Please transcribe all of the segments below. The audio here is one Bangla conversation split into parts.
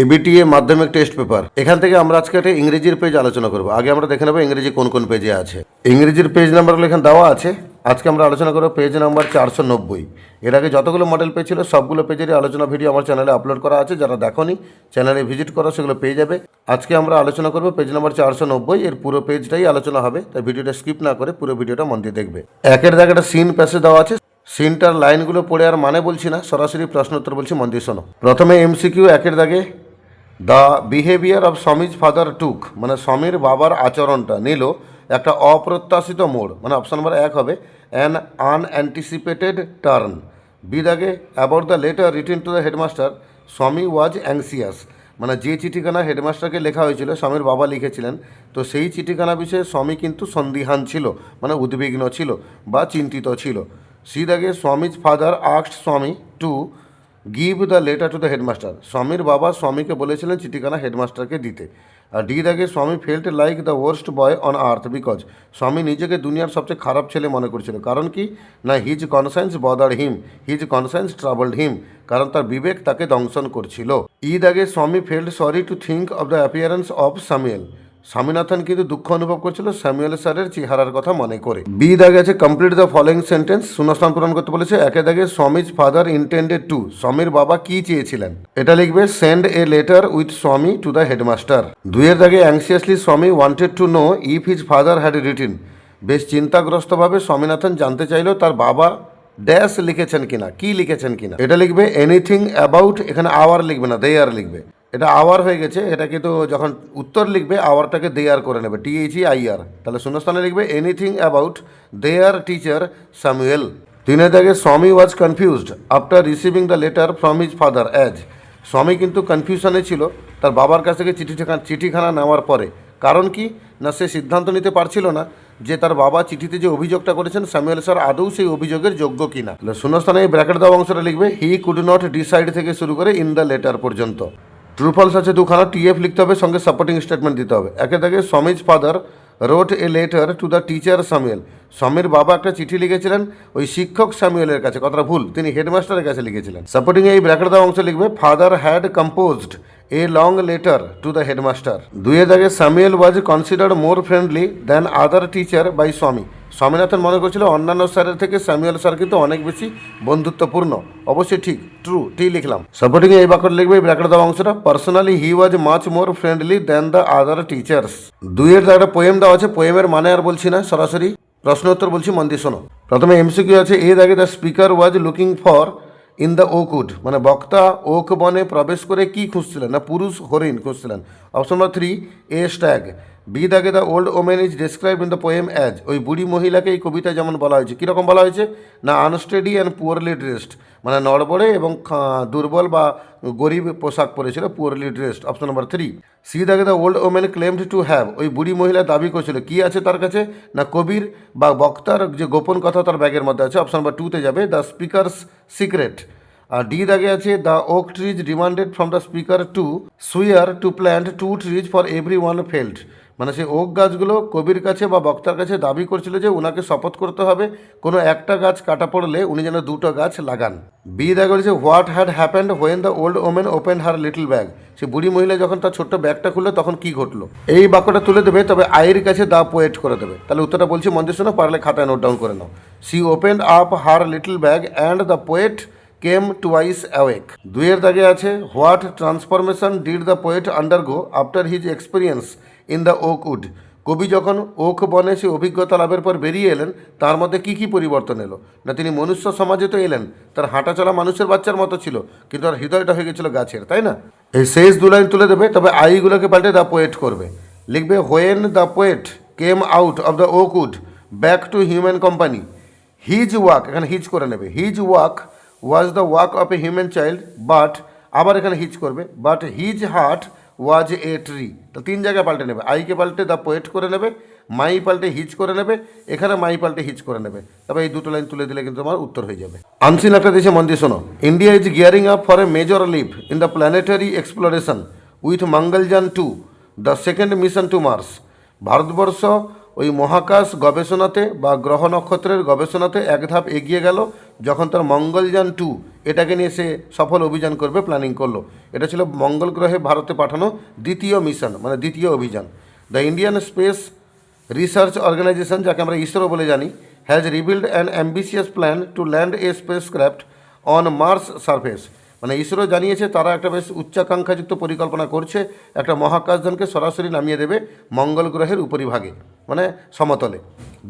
এবিটিএ মাধ্যমিক টেস্ট পেপার। এখান থেকে আমরা আজকে একটা ইংরেজির পেজ আলোচনা করব। আগে আমরা দেখে নেবো ইংরেজি কোন কোন পেজে আছে। ইংরেজির পেজ নাম্বারগুলো এখানে দেওয়া আছে। আজকে আমরা আলোচনা করবো পেজ নাম্বার 490। এর আগে যতগুলো মডেল পেজ ছিল সবগুলো পেজেরই আলোচনা ভিডিও আমার চ্যানেলে আপলোড করা আছে। যারা দেখোনি চ্যানেলে ভিজিট করো, সেগুলো পেয়ে যাবে। আজকে আমরা আলোচনা করবো পেজ নাম্বার 490। এর পুরো পেজটাই আলোচনা হবে, তাই ভিডিওটা স্কিপ না করে পুরো ভিডিওটা মন দিয়ে দেখবে। একের দাগে একটা সিন প্যাসেজ দেওয়া আছে। সিনটার লাইনগুলো পড়ে আর মানে বলছি না, সরাসরি প্রশ্ন উত্তর বলছি, মন দিয়ে শোনো। প্রথমে এমসিকিউ একের দাগে, the behaviour of Swami's father টুক, মানে স্বামীর বাবার আচরণটা নিল একটা অপ্রত্যাশিত মোড়, মানে অপশন নাম্বার 1 হবে অ্যান আনঅ্যান্টিসিপেটেড টার্ন। বি দাগে, about the letter written to the headmaster স্বামী ওয়াজ অ্যাংসিয়াস, মানে যে চিঠিখানা হেডমাস্টারকে লেখা হয়েছিল স্বামীর বাবা লিখেছিলেন, তো সেই চিঠিখানা বিষয়ে স্বামী কিন্তু সন্দিহান ছিল, মানে উদ্বিগ্ন ছিল বা চিন্তিত ছিল। সি দাগে, স্বামীজ ফাদার আস্কড স্বামী to give the letter to the headmaster, স্বামীর বাবা স্বামীকে বলেছিলেন চিঠিখানা হেডমাস্টারকে দিতে। আর ডি দাগে, স্বামী felt like the worst boy on earth because, স্বামী নিজেকে দুনিয়ার সবচেয়ে খারাপ ছেলে মনে করছিল। কারণ কি না, হিজ কনসায়েন্স বদার্ড হিম, হিজ কনসায়েন্স ট্রাবলড হিম, কারণ তার বিবেক তাকে দংশন করছিল। ই দাগে, স্বামী felt sorry to think of the appearance of Samuel, Swaminathan কিন্তু দুঃখ অনুভব করছিল স্যামুয়েল স্যারের চেহারার কথা মনে করে। বি দাগে আছে কমপ্লিট দ্য ফলোয়িং সেন্টেন্স, শূন্যস্থান পূরণ করতে বলেছে। একে দাগে, স্বামীজ ফাদার ইন্টেন্ডেড টু, স্বামীর বাবা কি চেয়েছিলেন, এটা লিখবে সেন্ড এ লেটার উইথ স্বামী টু দ্য হেডমাস্টার। দুইয়ের দাগে, অ্যাংসিয়াসলি স্বামী wanted to know if his father had written, বেশ চিন্তাগ্রস্তভাবে স্বামীনাথন জানতে চাইল তার বাবা ড্যাশ লিখেছেন কিনা, কি লিখেছেন কিনা, এটা লিখবে এনিথিং অ্যাবাউট, এখানে আওয়ার লিখবে না, দে আর লিখবে। এটা আওয়ার হয়ে গেছে, এটা কিন্তু যখন উত্তর লিখবে আওয়ারটাকে দেয়ার করে নেবে, THEIR, তাহলে শূন্যস্থানে লিখবে anything about their teacher Samuel. তিনের দাগে, Swami was confused after receiving the letter from his father as, Swami কিন্তু কনফিউশনে ছিল তার বাবার কাছ থেকে চিঠিখানা নেওয়ার পরে। কারণ কি না, সে সিদ্ধান্ত নিতে পারছিল না যে তার বাবা চিঠিতে যে অভিযোগটা করেছেন স্যামুয়েল স্যার আদৌ সেই অভিযোগের যোগ্য কিনা। শূন্যস্থানে এই ব্র্যাকেট দেওয়া অংশটা লিখবে হি কুড নট ডিসাইড থেকে শুরু করে ইন দ্য লেটার পর্যন্ত। ট্রু ফলস আছে দুখানা, TF লিখতে হবে, সঙ্গে সাপোর্টিং স্টেটমেন্ট দিতে হবে। একে দাগে, Swami's father wrote a letter to the teacher Samuel, স্বামীর বাবা একটা চিঠি লিখেছিলেন ওই শিক্ষক স্যামুয়েলের কাছে, কথাটা ভুল, তিনি হেডমাস্টারের কাছে লিখেছিলেন। সাপোর্টিং এই ব্র্যাকেট দেওয়া অংশ লিখবে father had composed a long letter to the headmaster. দুইয়ের দাগে, Samuel was considered more friendly than other teacher by Swami, Swaminathan মনে করছিল অন্যান্য স্যারের থেকে স্যামুয়েল স্যার কিন্তু অনেক বেশি বন্ধুত্বপূর্ণ। অবশ্যই ঠিক, ট্রু, ঠিক লিখলাম। সাপোর্টিং এই বাক্যটা লিখবে এই ব্র্যাকেট দেওয়া অংশটা personally he was much more friendly than the other teachers. দুইয়ের একটা পোয়েম দেওয়া আছে, পোয়েমের মানে আর বলছি না, সরাসরি প্রশ্ন উত্তর বলছি, মন দিয়ে শোনো। প্রথমে MCQ আছে, এর আগে the speaker was looking for in the Oakwood, মানে বক্তা ওক বনে প্রবেশ করে কি খুঁজছিলেন, না পুরুষ হরিণ খুঁজছিলেন। Option number 3 a stag. B দাগে, the old women is describe in the poem as, ওই বুড়ি মহিলাকে এই কবিতায় যেমন বলা হয়েছে, কীরকম বলা হয়েছে না আনস্টেডি অ্যান্ড পুয়ারলি ড্রেসড, মানে নড়বড়ে এবং দুর্বল বা গরিব পোশাক পরেছিল, poorly dressed. Option number 3। C দাগে, the old women claimed to have, ওই বুড়ি মহিলা দাবি করছিল কি আছে তার কাছে, না কবির বা বক্তার যে গোপন কথা তার ব্যাগের মধ্যে আছে। অপশন নম্বর 2তে যাবে দ্য স্পিকারস সিক্রেট। আর ডি দাগে আছে the oak trees demanded from the speaker to swear to plant 2 trees for every one felled, মানে সেই ওক গাছগুলো কবির কাছে বা বক্তার কাছে দাবি করছিল যে ওনাকে শপথ করতে হবে কোনো একটা গাছ কাটা পড়লে উনি যেন 2টো গাছ লাগান। বি দাগে বলেছে what had happened when the old women open her little bag, সে বুড়ি মহিলা যখন তার ছোট্ট ব্যাগটা খুললো তখন কি ঘটলো। এই বাক্যটা তুলে দেবে, তবে আয়ের কাছে দা পোয়েট করে দেবে। তাহলে উত্তরটা বলছি, মন দিয়ে শোনো, পারলে খাতায় নোট ডাউন করে নাও। She opened up her little bag and the poet came twice awake. দুইয়ের দাগে আছে what transformation did the poet undergo after his experience in the oak wood, কবি যখন ওক বনে সে অভিজ্ঞতা লাভের পর বেরিয়ে এলেন তার মধ্যে কী কী পরিবর্তন এলো, না তিনি মনুষ্য সমাজে তো এলেন, তার হাঁটা চলা মানুষের বাচ্চার মতো ছিল কিন্তু তার হৃদয়টা হয়ে গেছিলো গাছের, তাই না। এই শেষ 2 লাইন তুলে দেবে, তবে আইগুলোকে পাল্টে দ্য পোয়েট করবে, লিখবে when the poet came out of the oak wood back to human company, his walk, এখানে হিজ করে নেবে, his walk was the walk of a human child, but আবার এখানে হিজ করবে, but his heart was a tree. তো 3 জায়গায় পাল্টে নেবে, আইকে পাল্টে দ্য পোয়েট করে নেবে, মাই পাল্টে হিজ করে নেবে, এখানে মাই পাল্টে হিজ করে নেবে, তবে এই 2টো লাইন তুলে দিলে কিন্তু তোমার উত্তর হয়ে যাবে। আনসিন একটা দেশে মন দিয়ে শোনো, India is gearing up for a major leap in the planetary exploration with Mangalyaan 2 the second mission to Mars, Bharatvarsha ওই মহাকাশ গবেষণাতে বা গ্রহ নক্ষত্রের গবেষণাতে এক ধাপ এগিয়ে গেল যখন তার মঙ্গলযান 2 এটাকে নিয়ে সে সফল অভিযান করবে প্ল্যানিং করলো। এটা ছিল মঙ্গল গ্রহে ভারতে পাঠানো দ্বিতীয় মিশন, মানে দ্বিতীয় অভিযান। The Indian space research organisation, যাকে আমরা ইসরো বলে জানি, has revealed an ambitious plan to land a spacecraft on Mars surface. মানে ইসরো জানিয়েছে তারা একটা বেশ উচ্চাকাঙ্ক্ষাযুক্ত পরিকল্পনা করছে, একটা মহাকাশযানকে সরাসরি নামিয়ে দেবে মঙ্গল গ্রহের উপরিভাগে, মানে সমতলে।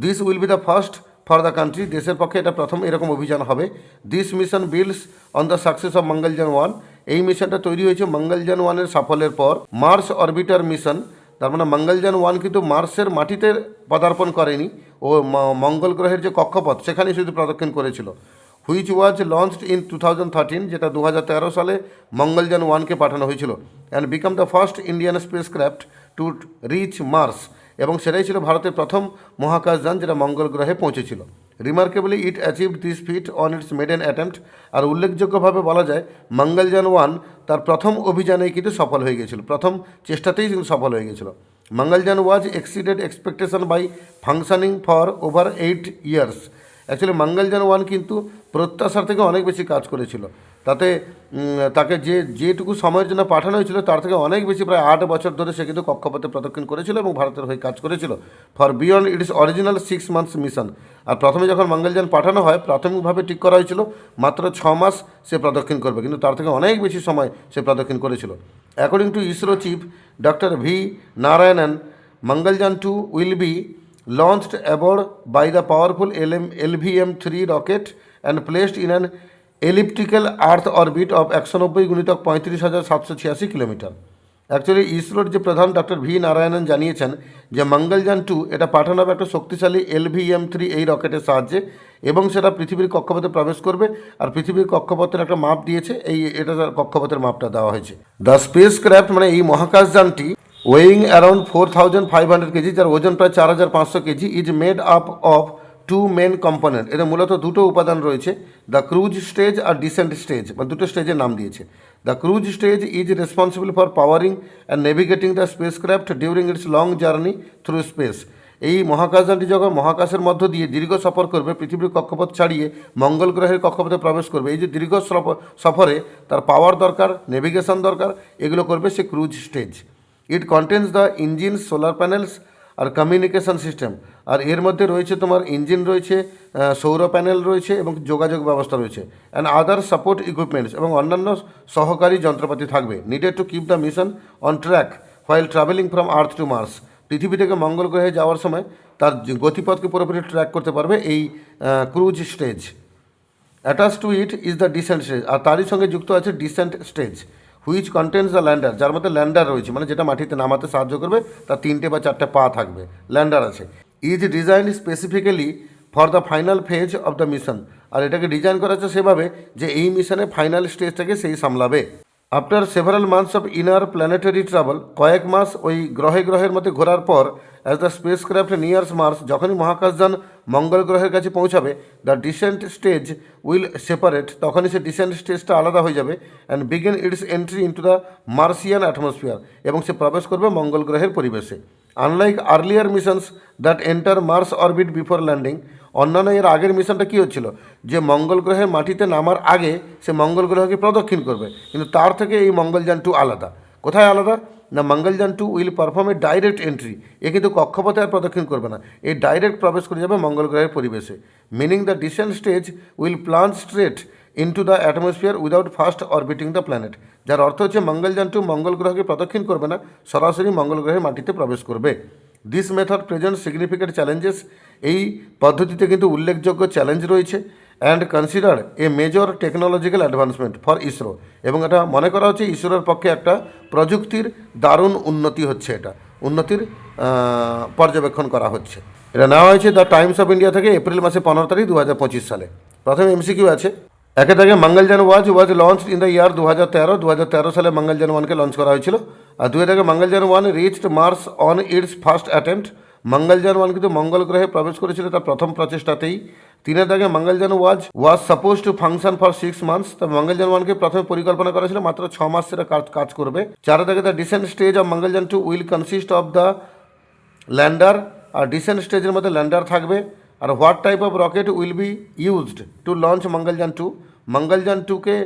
This will be the first for the country, দেশের পক্ষে এটা প্রথম এরকম অভিযান হবে। This mission builds on the success of Mangalyaan 1। এই মিশনটা তৈরি হয়েছে মঙ্গলযান 1-এর সাফল্যের পর। মার্স অরবিটার মিশন, তার মানে মঙ্গলযান 1 কিন্তু মার্সের মাটিতে পদার্পণ করেনি, ও মঙ্গল গ্রহের যে কক্ষপথ সেখানেই শুধু প্রদক্ষিণ করেছিল। হুইচ ওয়াজ লঞ্চড ইন 2013, যেটা 2013 সালে মঙ্গলযান 1কে পাঠানো হয়েছিল, and become the first Indian spacecraft to reach Mars, এবং সেটাই ছিল ভারতের প্রথম মহাকাশযান যেটা মঙ্গল গ্রহে পৌঁছেছিল। Remarkably it achieved this feat on its maiden attempt. আর উল্লেখযোগ্যভাবে বলা যায় মঙ্গলযান 1 তার প্রথম অভিযানেই কিন্তু সফল হয়ে গিয়েছিল, প্রথম চেষ্টাতেই কিন্তু সফল হয়ে গিয়েছিল। Mangalyaan was exceeded expectation by functioning for over 8 years. Actually Mangalyaan 1 কিন্তু প্রত্যাশার থেকে অনেক বেশি কাজ করেছিল, তাতে তাকে যেটুকু সময়ের জন্য পাঠানো হয়েছিল তার থেকে অনেক বেশি, প্রায় 8 বছর ধরে সে কিন্তু কক্ষপথে প্রদক্ষিণ করেছিল এবং ভারতের হয়ে কাজ করেছিল for beyond its original 6 months mission. আর প্রথমে যখন মঙ্গলযান পাঠানো হয় প্রাথমিকভাবে ঠিক করা হয়েছিল মাত্র 6 মাস সে প্রদক্ষিণ করবে, কিন্তু তার থেকে অনেক বেশি সময় সে প্রদক্ষিণ করেছিল। According to ISRO chief doctor V Narayanan, Mangalyaan 2 will be launched aboard by the powerful LVM-3 rocket and placed in an elliptical earth orbit of 190 × 35,786 kilometre. Actually ইসরোর যে প্রধান ডক্টর ভি নারায়ণন জানিয়েছেন যে মঙ্গলযান 2 এটা পাঠানো হবে একটা শক্তিশালী LVM-3 এই রকেটের সাহায্যে, এবং সেটা পৃথিবীর কক্ষপথে প্রবেশ করবে। আর পৃথিবীর কক্ষপথের একটা মাপ দিয়েছে, এটা কক্ষপথের মাপটা দেওয়া হয়েছে। দ্য স্পেস ক্রাফট, মানে এই মহাকাশযানটি ওয়েইং অ্যারাউন্ড 4,500 কেজি, যার ওজন প্রায় 4,500 kg, is made up of 2 main component. এতে মূলত দুটো উপাদান রয়েছে, দ্য ক্রুজ স্টেজ আর ডিসেন্ট স্টেজ, মানে দুটো স্টেজের নাম দিয়েছে। The cruise stage is responsible for powering and navigating the spacecraft during its long journey through space. এই মহাকাশযানটি যখন মহাকাশের মধ্য দিয়ে দীর্ঘ সফর করবে, পৃথিবীর কক্ষপথ ছাড়িয়ে মঙ্গল গ্রহের কক্ষপথে প্রবেশ করবে, এই যে দীর্ঘ সফরে তার পাওয়ার দরকার, নেভিগেশন দরকার, এগুলো করবে সে cruise stage. It contains the engine, solar panels আর কমিউনিকেশন সিস্টেম। আর এর মধ্যে রয়েছে তোমার ইঞ্জিন রয়েছে, সৌর প্যানেল রয়েছে এবং যোগাযোগ ব্যবস্থা রয়েছে, অ্যান্ড আদার সাপোর্ট ইকুইপমেন্টস, এবং অন্যান্য সহকারী যন্ত্রপাতি থাকবে। Needed to keep the mission on track while travelling from Earth to Mars. পৃথিবী থেকে মঙ্গল গ্রহে যাওয়ার সময় তার গতিপথকে পুরোপুরি ট্র্যাক করতে পারবে এই cruise stage. Attach to it is the descent stage, আর তারই সঙ্গে যুক্ত আছে descent stage, which contains the lander, যার মধ্যে ল্যান্ডার রয়েছে, মানে যেটা মাটিতে নামাতে সাহায্য করবে, তার 3টে বা 4টে পা থাকবে, ল্যান্ডার আছে। Is design specifically for the final phase of the mission. আর এটাকে ডিজাইন করা হচ্ছে সেভাবে যে এই মিশনে ফাইনাল স্টেজটাকে সেই সামলাবে। After several months of inner planetary travel, কয়েক মাস ওই গ্রহের মধ্যে ঘোরার পর, as the spacecraft nears Mars, যখনই মহাকাশযান মঙ্গল গ্রহের কাছে পৌঁছাবে, the descent stage will separate, তখনই সে ডিসেন্ট স্টেজটা আলাদা হয়ে যাবে, and begin its entry into the Martian atmosphere, এবং সে প্রবেশ করবে মঙ্গল গ্রহের পরিবেশে। Unlike earlier missions that enter Mars orbit before landing, অন্যান্য এর আগের মিশনটা কী হচ্ছিল যে মঙ্গল গ্রহের মাটিতে নামার আগে সে মঙ্গল গ্রহকে প্রদক্ষিণ করবে, কিন্তু তার থেকে এই মঙ্গলযান 2 আলাদা। কোথায় আলাদা না, Mangalyaan 2 will perform a direct entry, এ কিন্তু কক্ষপথে আর প্রদক্ষিণ করবে না, এই ডাইরেক্ট প্রবেশ করে যাবে মঙ্গল গ্রহের পরিবেশে। Meaning the descent stage will plunge straight into the atmosphere without first orbiting the planet, যার অর্থ হচ্ছে মঙ্গলযান 2 মঙ্গল গ্রহকে প্রদক্ষিণ করবে না, সরাসরি মঙ্গল গ্রহের মাটিতে প্রবেশ করবে। This method present significant challenges, এই পদ্ধতিতে কিন্তু উল্লেখযোগ্য চ্যালেঞ্জ রয়েছে, and consider a major technological advancement for ISRO, এবং এটা মনে করা হচ্ছে ইসরোর পক্ষে একটা প্রযুক্তির দারুণ উন্নতি হচ্ছে, এটা উন্নতির পর্যবেক্ষণ করা হচ্ছে। এটা নেওয়া হয়েছে দ্য টাইমস অফ ইন্ডিয়া থেকে এপ্রিল মাসে 15 তারিখ 2025 সালে। প্রথমে এমসিকিউ আছে, একে থেকে মঙ্গলযান ওয়াজ লঞ্চড ইন দ্য ইয়ার 2013 সালে মঙ্গলযান 1কে লঞ্চ করা হয়েছিল। আর 2 থেকে Mangalyaan 1 reached Mars on its first attempt, Mangalyaan 1 কিন্তু মঙ্গল গ্রহে প্রবেশ করেছিল তার প্রথম প্রচেষ্টাতেই। 3 থেকে মঙ্গলযান ওয়াজ suppose two function for 6 months, তবে মঙ্গলযান 1কে প্রথমে পরিকল্পনা করা ছিল মাত্র 6 মাস সেটা কাজ করবে। 4 থেকে the descent stage of Mangalyaan 2 will consist of the lander, আর ডিসেন্ট স্টেজের মধ্যে ল্যান্ডার থাকবে। আর what type of rocket will be used to launch Mangalyaan 2, Mangalyaan 2কে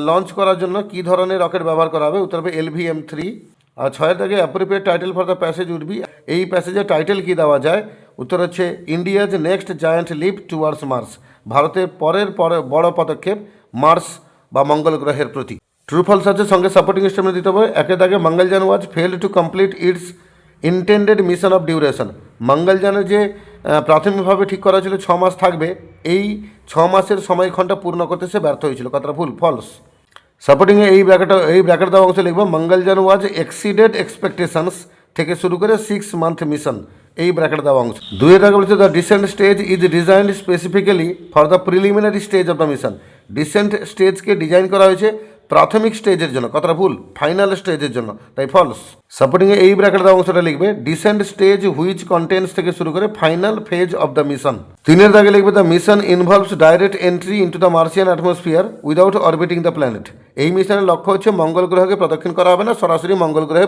লঞ্চ করার জন্য কী ধরনের রকেট ব্যবহার করা হবে? উত্তর হবে LVM-3। আর 6 দাগে appropriate title for the passage would be, এই প্যাসেজের টাইটেল কী দেওয়া যায়? উত্তর হচ্ছে India's next giant leap towards Mars, ভারতের পরের বড় পদক্ষেপ মার্স বা মঙ্গল গ্রহের প্রতি। ট্রু ফলস আছে, সঙ্গে সাপোর্টিং স্টেটমেন্ট দিতে হবে। একের দাগে Mangalyaan was failed to complete its intended mission of duration, মঙ্গলযানের যে প্রাথমিকভাবে ঠিক করা ছিল 6 মাস থাকবে, এই 6 মাসের সময়ক্ষণটা পূর্ণ করতে সে ব্যর্থ হয়েছিল। কথাটা ভুল, ফলস। সাপোর্টিংয়ে এই ব্র্যাকেট দেওয়া অংশ লিখবো মঙ্গলযান ওয়াজ এক্সিডেড এক্সপেকটেশনস থেকে শুরু করে 6 মান্থ মিশন, এই ব্র্যাকেট দেওয়া অংশ। 2 দাগে বলেছে the descent stage is designed specifically for the preliminary stage of the mission, descent স্টেজকে ডিজাইন করা হয়েছে প্রাথমিক স্টেজের জন্য। কথাটা ভুল, ফাইনাল স্টেজের জন্য, তাই ফলস। সাপোর্টিংয়ে এই ব্র্যাকেট দেওয়া অংশটা লিখবে ডিসেন্ট স্টেজ হুইচ কন্টেন্টস থেকে শুরু করে final phase of the mission. 3 দাগে লিখবে the mission involves direct entry into the Martian atmosphere without orbiting the planet, এই মিশনের লক্ষ্য হচ্ছে মঙ্গল গ্রহকে প্রদক্ষিণ করা হবে না, সরাসরি মঙ্গল গ্রহে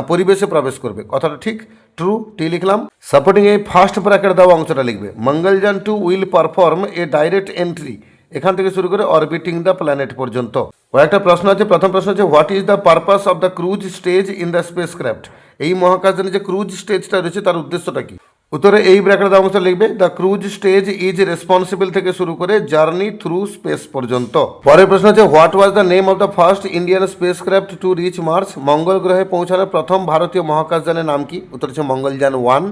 পরিবেশে প্রবেশ করবে। কথাটা ঠিক, ট্রু, টি লিখলাম। সাপোর্টিং এই ফার্স্ট ব্র্যাকেট দেওয়া অংশটা লিখবে Mangalyaan 2 will perform a direct entry, এখান থেকে শুরু করে অরবিটিং দ্য প্ল্যানেট পর্যন্ত। কয়েকটা প্রশ্ন আছে। প্রথম প্রশ্ন হচ্ছে what is the purpose of the cruise stage in the spacecraft, এই মহাকাশযানে যে ক্রুজ স্টেজটা রয়েছে তার উদ্দেশ্যটা কি? উত্তরে এই ব্র্যাকেট দেওয়া অংশটা লিখবে the cruise stage is responsible থেকে শুরু করে জার্নি থ্রু স্পেস পর্যন্ত। পরের প্রশ্ন হচ্ছে what was the name of the first Indian spacecraft to reach Mars, মঙ্গল গ্রহে পৌঁছানোর প্রথম ভারতীয় মহাকাশযানের নাম কি? উত্তর হচ্ছে Mangalyaan 1।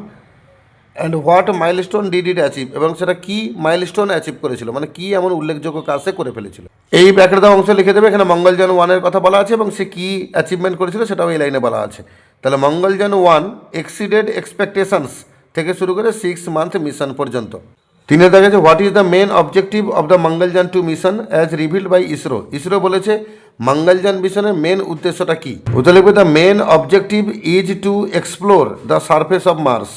And what milestone did it achieve, এবং সেটা কি মাইলস্টোন অ্যাচিভ করেছিল, মানে কি এমন উল্লেখযোগ্য কাজ সে করে ফেলেছিল। এই ব্র্যাকেট দেওয়া অংশ লিখে দেবে, এখানে মঙ্গলযান 1-এর কথা বলা আছে এবং সে কি অ্যাচিভমেন্ট করেছিল সেটাও এই লাইনে বলা আছে। তাহলে মঙ্গলযান 1 এক্সিডেড এক্সপেকটেশনস থেকে শুরু করে 6 মান্থ মিশন পর্যন্ত। 3 দাগে আছে what is the main objective of the Mangalyaan 2 mission as revealed by ISRO, ISRO বলেছে মঙ্গলযান মিশনের মেন উদ্দেশ্যটা কি? উত্তর লিখবে the main objective is to explore the surface of Mars,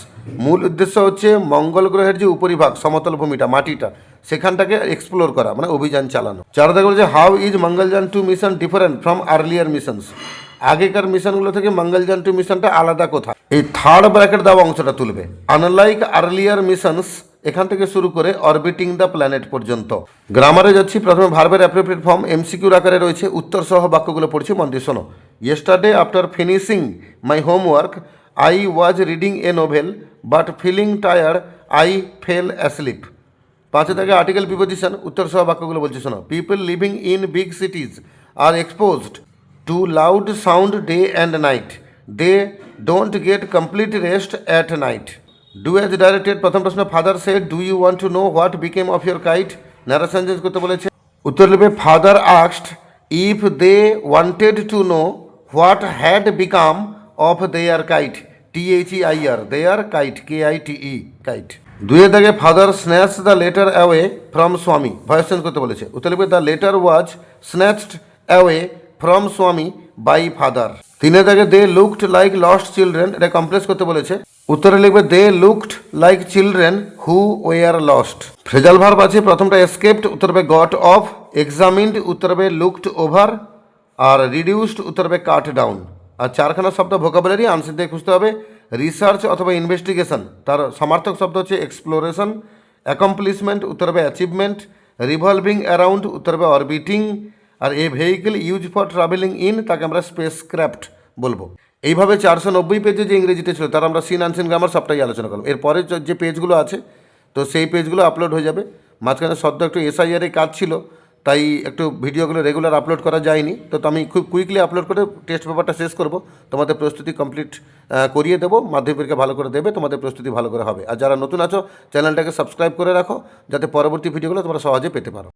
মূল উদ্দেশ্য হচ্ছে মঙ্গল গ্রহের যে উপরিভাগ সমতল ভূমিটা মাটিটা সেখানটাকে এক্সপ্লোর করা, মানে অভিযান চালানো। 4 দাগে বলেছে how is Mangalyaan 2 mission different from earlier missions, আগেকার মিশনগুলো থেকে মঙ্গলযান 2 মিশনটা আলাদা কোথায়? এই থার্ড ব্র্যাকেট দেওয়া অংশটা তুলবে আনলাইক আর্লিয়ার মিশনস, এখান থেকে শুরু করে অরবিটিং দ্য প্ল্যানেট পর্যন্ত। গ্রামারে যাচ্ছি, প্রথমে ভার্বের অ্যাপ্রোপ্রিয়েট ফর্ম এমসিকিউর আকারে রয়েছে, উত্তর সহ বাক্যগুলো পড়ছি, মন দিয়ে শোনো। Yesterday after finishing my homework I was reading a novel but feeling tired I fell asleep. 5 দাগে আর্টিকেল প্রিপোজিশন, উত্তর সহ বাক্যগুলো বলছি শোনো। People living in big cities are exposed to loud sound day and night, they don't get complete rest at night. Do as directed, প্রথম প্রশ্ন father said do you want to know what became of your kite, narration change করতে বলেছে। উত্তর লিখবে father asked if they wanted to know what had become of their kite, THEIR, their kite, KITE, kite. 2 দাগে father snatch the letter away from Swami, voice change করতে বলেছে। উত্তর লিখবে the letter was snatched away from Swami by father. 3 দাগে they looked like lost children, এটা কমপ্লেক্স করতে বলেছে। উত্তরে লিখবে they looked like children who were lost. Phrasal verb আছে, প্রথমটা এসকেপড, উত্তর হবে গট অফ, এক্সামিন্ড, উত্তর হবে লুকড ওভার, আর রিডিউসড, উত্তর হবে কাট ডাউন। আর 4খানা শব্দ ভোকাবুলারি আনসার দিয়ে খুঁজতে হবে। রিসার্চ অথবা ইনভেস্টিগেশন, তার সমার্থক শব্দ হচ্ছে এক্সপ্লোরেশন। অ্যাকমপ্লিশমেন্ট, উত্তর হবে অ্যাচিভমেন্ট। রিভলভিং অ্যারাউন্ড, উত্তর হবে অরবিটিং। আর a vehicle use for travelling in, তাকে আমরা স্পেস ক্রাফট বলবো। এইভাবে 490 পেজে যে ইংরেজিতে ছিল তার আমরা সিন আনসিন গ্রামার সবটাই আলোচনা করবো। এরপরে যে পেজগুলো আছে তো সেই পেজগুলো আপলোড হয়ে যাবে। মাঝখানে সদ্য একটু SIR কাজ ছিল, তাই একটু ভিডিওগুলো রেগুলার আপলোড করা যায়নি, তো আমি খুব কুইকলি আপলোড করে টেস্ট পেপারটা শেষ করব, তোমাদের প্রস্তুতি কমপ্লিট করিয়ে দেবো, মাধ্যমিক পরীক্ষা ভালো করে দেবে, তোমাদের প্রস্তুতি ভালো করে হবে। আর যারা নতুন আছো চ্যানেলটাকে সাবস্ক্রাইব করে রাখো যাতে পরবর্তী ভিডিওগুলো তোমরা সহজে পেতে পারো।